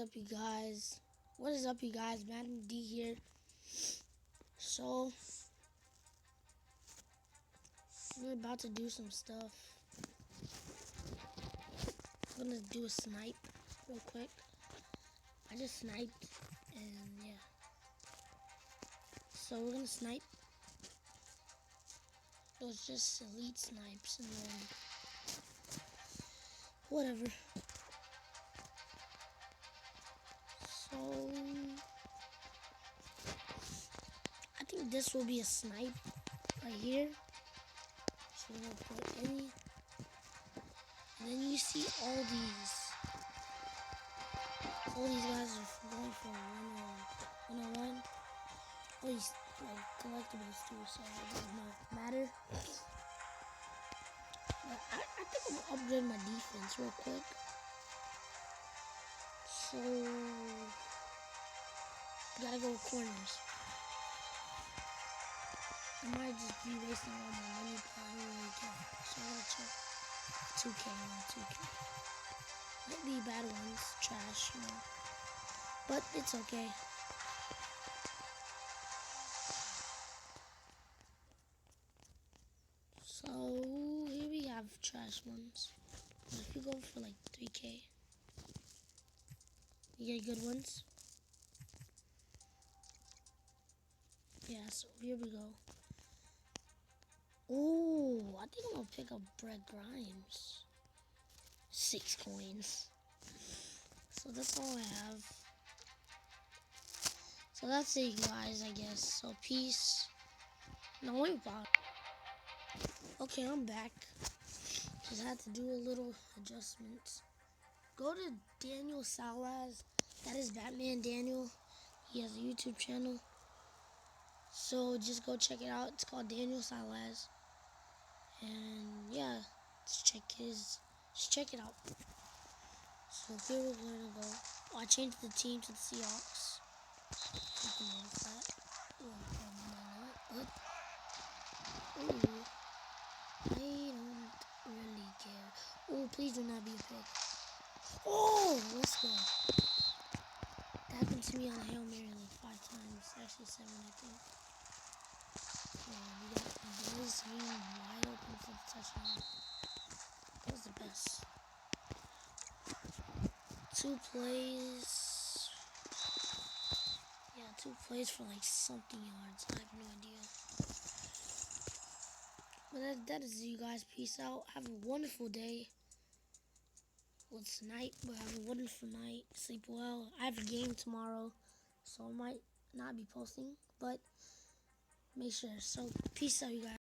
up, you guys? What is up, you guys? BatmanD here. So, we're about to do some stuff. I'm gonna do a snipe real quick. I just sniped, and yeah. So we're gonna snipe. Those just elite snipes, and then whatever. So I think this will be a snipe right here. So we're gonna put any, and then you see all these guys are going for 101. All these like collectibles too, so it does not matter. But I think I'm gonna upgrade my defense real quick. So gotta go with corners. I might just be wasting all my money, but I don't really care. So I'm gonna check 2K on 2K. Might be bad ones, trash, you know. But it's okay. So here we have trash ones. But if you go for like 3K, you get good ones. Yeah, so here we go. Oh, I think I'm gonna pick up Brett Grimes. 6 coins. So that's all I have. So that's it, guys, I guess. So peace. No, wait, Bob. Okay, I'm back. Just had to do a little adjustments. Go to Daniel Salas. That is BatmanDaniel. He has a YouTube channel. So just go check it out. It's called Daniel Salas. And yeah, just check it out. So here we're gonna go. Oh, I changed the team to the Seahawks. You can notice that. Ooh, I don't really care. Oh, please do not be a pick. Oh, let's go. That happened to me on a Hail Mary like 5 times. Actually 7, I think. We got Blaze Green wide open for the touchdown. That was the best. 2 plays. Yeah, 2 plays for like something yards. I have no idea. But that is it, you guys. Peace out. Have a wonderful day. Well, it's night, but have a wonderful night. Sleep well. I have a game tomorrow, so I might not be posting, but make sure. So, peace out, you guys.